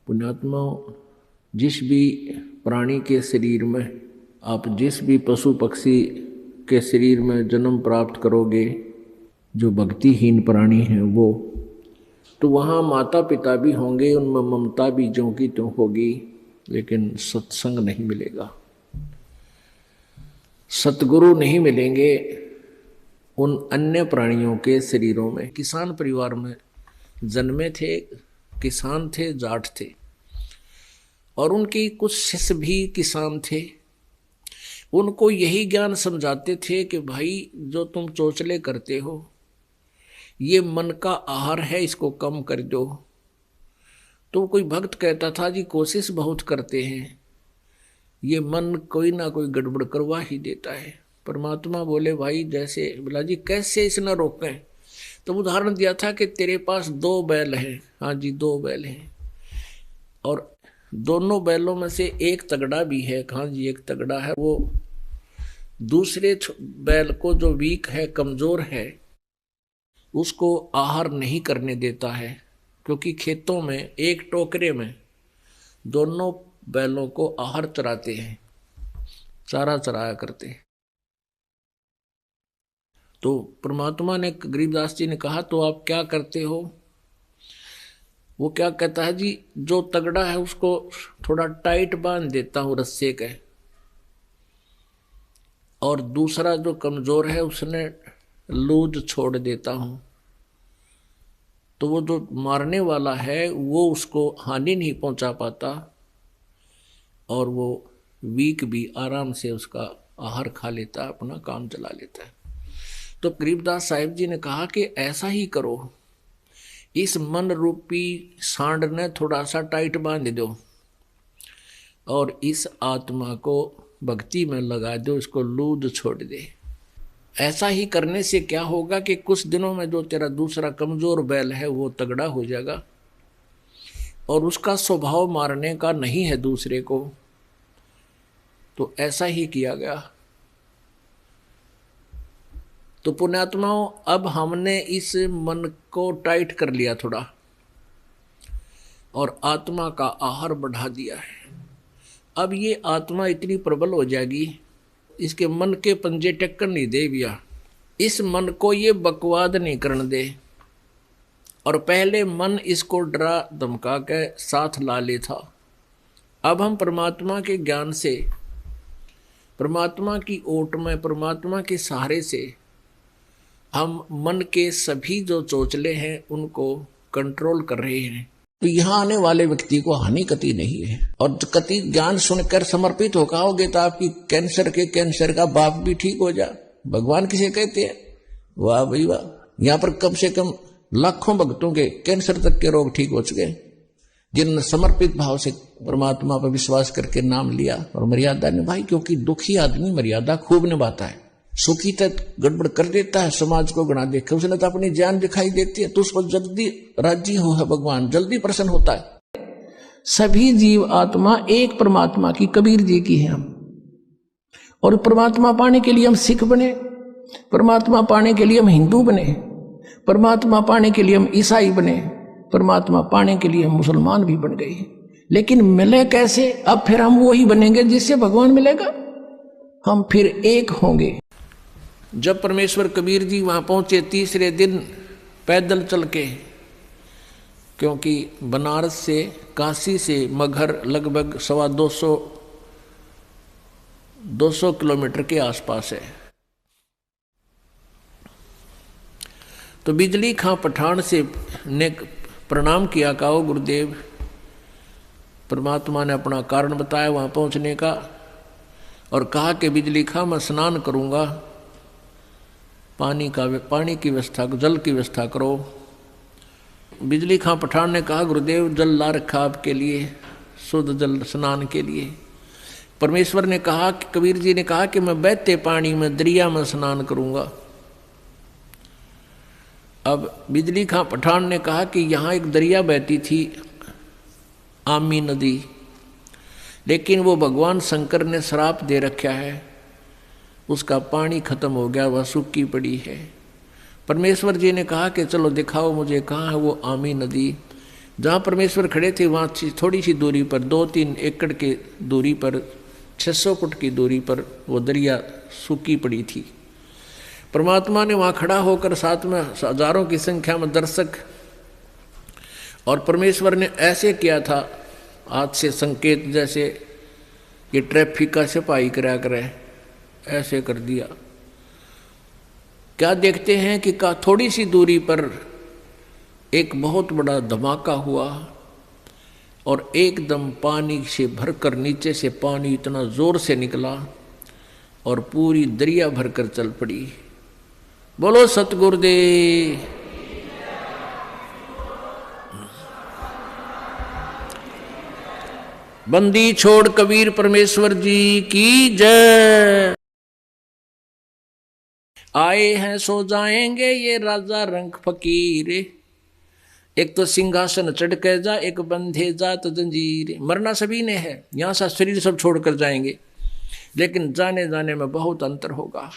पुण्यात्मा, जिस भी प्राणी के शरीर में आप जिस भी पशु पक्षी के शरीर में जन्म प्राप्त करोगे, जो भक्तिहीन प्राणी हैं वो, तो वहाँ माता पिता भी होंगे, उनमें ममता भी ज्यों की त्यों होगी, लेकिन सत्संग नहीं मिलेगा, सतगुरु नहीं मिलेंगे उन अन्य प्राणियों के शरीरों में। किसान परिवार में जन्मे थे, किसान थे, जाट थे, और उनकी कुछ शिष्य भी किसान थे। उनको यही ज्ञान समझाते थे कि भाई जो तुम चोचले करते हो ये मन का आहार है, इसको कम कर दो। तो कोई भक्त कहता था जी कोशिश बहुत करते हैं, ये मन कोई ना कोई गड़बड़ करवा ही देता है। परमात्मा बोले भाई जैसे, बोला जी कैसे इसे न रोकें। तो उदाहरण दिया था कि तेरे पास 2 बैल हैं। हाँ जी 2 बैल हैं, और दोनों बैलों में से एक तगड़ा भी है। हाँ जी एक तगड़ा है, वो दूसरे बैल को जो वीक है, कमजोर है, उसको आहार नहीं करने देता है, क्योंकि खेतों में एक टोकरे में दोनों बैलों को आहार चराते हैं, चारा चराया करते हैं। तो परमात्मा ने, गरीबदास जी ने कहा तो आप क्या करते हो? वो क्या कहता है जी, जो तगड़ा है उसको थोड़ा टाइट बांध देता हूं रस्से के, और दूसरा जो कमजोर है उसने लूज छोड़ देता हूं। तो वो जो मारने वाला है वो उसको हानि नहीं पहुंचा पाता, और वो वीक भी आराम से उसका आहार खा लेता है, अपना काम चला लेता है। तो गरीबदास साहिब जी ने कहा कि ऐसा ही करो, इस मन रूपी सांड ने थोड़ा सा टाइट बांध दो और इस आत्मा को भक्ति में लगा दो, इसको लूज छोड़ दे। ऐसा ही करने से क्या होगा कि कुछ दिनों में जो तेरा दूसरा कमजोर बैल है वो तगड़ा हो जाएगा, और उसका स्वभाव मारने का नहीं है दूसरे को। तो ऐसा ही किया गया। तो पुण्यात्माओं, अब हमने इस मन को टाइट कर लिया थोड़ा, और आत्मा का आहार बढ़ा दिया है। अब ये आत्मा इतनी प्रबल हो जाएगी, इसके मन के पंजे टक्कर नहीं दे भैया, इस मन को ये बकवाद नहीं करने दे। और पहले मन इसको डरा धमका के साथ ला ले था। अब हम परमात्मा के ज्ञान से, परमात्मा की ओट में, परमात्मा के सहारे से हम मन के सभी जो चोचले हैं उनको कंट्रोल कर रहे हैं। तो यहाँ आने वाले व्यक्ति को हानि कति नहीं है, और कति ज्ञान सुनकर समर्पित होकर आओगे तो आपकी कैंसर का बाप भी ठीक हो जा। भगवान किसे कहते हैं? वाह भाई वाह, यहाँ पर कम से कम लाखों भक्तों के कैंसर तक के रोग ठीक हो चुके, जिन समर्पित भाव से परमात्मा पर विश्वास करके नाम लिया और मर्यादा निभाई। क्योंकि दुखी आदमी मर्यादा खूब निभाता है, सुखी तक गड़बड़ कर देता है, समाज को गणा देखे, उसने तो अपनी जान दिखाई देती है, तो उस पर जल्दी राजी हो है भगवान, जल्दी प्रसन्न होता है। सभी जीव आत्मा एक परमात्मा की, कबीर जी की है हम। और परमात्मा पाने के लिए हम सिख बने, परमात्मा पाने के लिए हम हिंदू बने, परमात्मा पाने के लिए हम ईसाई बने, परमात्मा पाने के लिए हम मुसलमान भी बन गए। लेकिन मिले कैसे? अब फिर हम वही बनेंगे जिससे भगवान मिलेगा, हम फिर एक होंगे। जब परमेश्वर कबीर जी वहाँ पहुँचे तीसरे दिन पैदल चल के, क्योंकि बनारस से, काशी से मगहर लगभग 200 किलोमीटर के आसपास है। तो बिजली खां पठान से ने प्रणाम किया, कहो गुरुदेव। परमात्मा ने अपना कारण बताया वहाँ पहुँचने का, और कहा कि बिजली खां मैं स्नान करूँगा, पानी की व्यवस्था, जल की व्यवस्था करो। बिजली खां पठान ने कहा गुरुदेव जल ला रखा आपके लिए, शुद्ध जल स्नान के लिए। परमेश्वर ने कहा कि, कबीर जी ने कहा कि मैं बहते पानी में, दरिया में स्नान करूँगा। अब बिजली खां पठान ने कहा कि यहाँ एक दरिया बहती थी, आमी नदी, लेकिन वो भगवान शंकर ने श्राप दे रखा है, उसका पानी खत्म हो गया, वह सूखी पड़ी है। परमेश्वर जी ने कहा कि चलो दिखाओ मुझे कहाँ है वो आमी नदी। जहाँ परमेश्वर खड़े थे वहाँ थोड़ी सी दूरी पर 2-3 एकड़ की दूरी पर 600 फुट की दूरी पर वो दरिया सूखी पड़ी थी। परमात्मा ने वहाँ खड़ा होकर साथ में हजारों की संख्या में दर्शक, और परमेश्वर ने ऐसे किया था हाथ से संकेत, जैसे ये ट्रैफिक का सिपाही करा करे, ऐसे कर दिया। क्या देखते हैं कि थोड़ी सी दूरी पर एक बहुत बड़ा धमाका हुआ और एकदम पानी से भरकर नीचे से पानी इतना जोर से निकला और पूरी दरिया भरकर चल पड़ी। बोलो सतगुरुदेव। बंदी छोड़ कबीर परमेश्वर जी की जय। आए हैं सो जाएंगे ये राजा रंग फकीर, एक तो सिंहासन चढ़ के जा, एक बंधे जात जंजीर। मरना सभी ने है, यहां सा शरीर सब छोड़कर जाएंगे, लेकिन जाने जाने में बहुत अंतर होगा।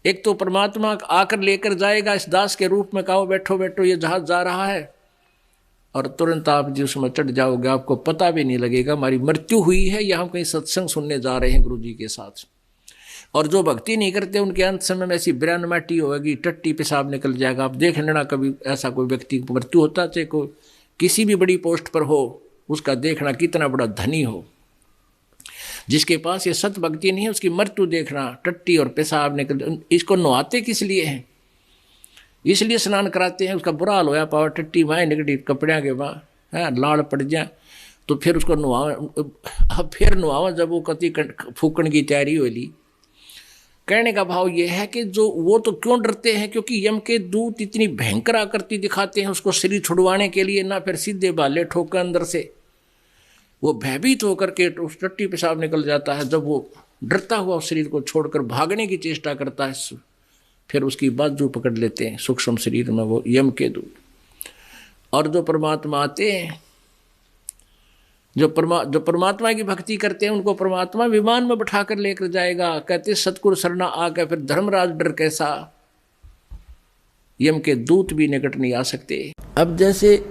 एक तो परमात्मा आकर लेकर जाएगा इस दास के रूप में, कहो बैठो बैठो ये जहाज जा रहा है, और तुरंत आप जी उसमें चढ़ जाओगे, आपको पता भी नहीं लगेगा हमारी मृत्यु हुई है या हम कहीं सत्संग सुनने जा रहे हैं गुरु जी के साथ। और जो भक्ति नहीं करते उनके अंत समय में ऐसी बिरान माटी होगी, टट्टी पेशाब निकल जाएगा। आप देख लेना कभी ऐसा कोई व्यक्ति की मृत्यु होता, चाहे कोई किसी भी बड़ी पोस्ट पर हो, उसका देखना कितना बड़ा धनी हो, जिसके पास ये सत भक्ति नहीं है उसकी मृत्यु देखना, टट्टी और पेशाब निकल। इसको नहाते किस लिए हैं? इसलिए स्नान कराते हैं, उसका बुरा हाल होया पावर टट्टी माए निकटी कपड़िया के वहाँ है लाड़ पड़ जाए, तो फिर उसको नुहावा, फिर नुहावा जब वो कति फूकण की तैयारी होली। कहने का भाव ये है कि जो वो तो क्यों डरते हैं, क्योंकि यम के दूत इतनी भयंकर आकृति दिखाते हैं उसको शरीर छुड़वाने के लिए, ना फिर सीधे बाले ठोक अंदर से वो भयभीत होकर के उस टट्टी पेशाब निकल जाता है। जब वो डरता हुआ उस शरीर को छोड़कर भागने की चेष्टा करता है, फिर उसकी बाजू पकड़ लेते हैं सूक्ष्म शरीर में वो यम के दूत। और जो परमात्मा आते हैं, जो परमात्मा की भक्ति करते हैं, उनको परमात्मा विमान में बैठा कर लेकर जाएगा। कहते सतगुरु सरना आकर फिर धर्मराज डर कैसा, यम के दूत भी निकट नहीं आ सकते। अब जैसे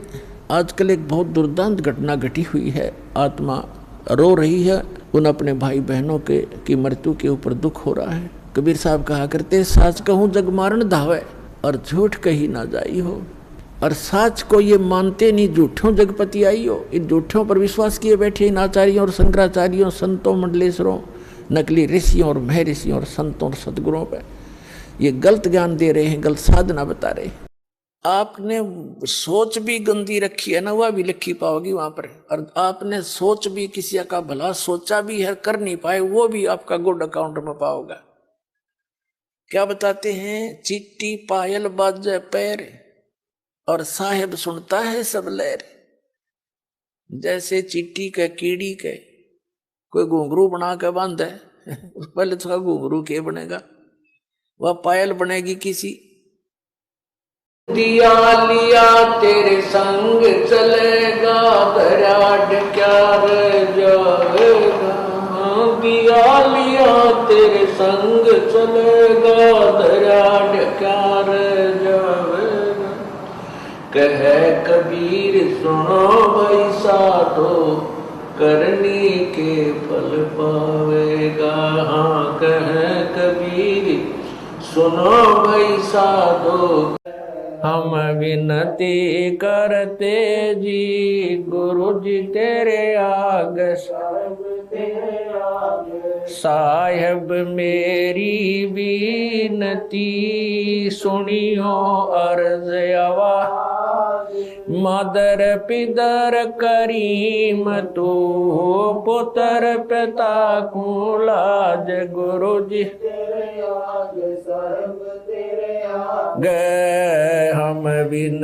आजकल एक बहुत दुर्दांत घटना घटी हुई है, आत्मा रो रही है उन अपने भाई बहनों के की मृत्यु के ऊपर दुख हो रहा है। कबीर साहब कहा करते, साच कहूँ जग मारण धावे और झूठ कही ना जाई हो। और साच को ये मानते नहीं, झूठों जगपति आई हो। इन झूठों पर विश्वास किए बैठे इन आचार्यों और शंकराचार्यों, संतों, मंडलेश्वरों, नकली ऋषियों और मह ऋषियों और संतों और सदगुरुओं पर ये गलत ज्ञान दे रहे हैं, गलत साधना बता रहे हैं। आपने सोच भी गंदी रखी है ना, वह भी लिखी पाओगी वहां पर। और आपने सोच भी किसी का भला सोचा भी है, कर नहीं पाए, वो भी आपका गुड अकाउंट में पाओगा। क्या बताते हैं, चिट्टी पायल बाजे पैर और साहेब सुनता है सब लहर। जैसे चिट्टी के कीड़ी के कोई घुंघरू बना के बांध है, पहले तो घुंघरू के बनेगा, वह पायल बनेगी किसी। दिया लिया तेरे संग चलेगा, दराड क्या रह जाएगा। दिया लिया तेरे संग चलेगा, दराड क्या रह जाएगा। कहे कबीर सुनो भाई साधो, करनी के फल पावेगा। हाँ कहे कबीर सुनो भाई साधो। हम विनती करते जी गुरु जी तेरे आगे, साहेब मेरी विनती सुनियो अर्ज आवाज। मदर पिदर करीम तू, पुत्र पिता को लाज। गुरु जी गए हम विन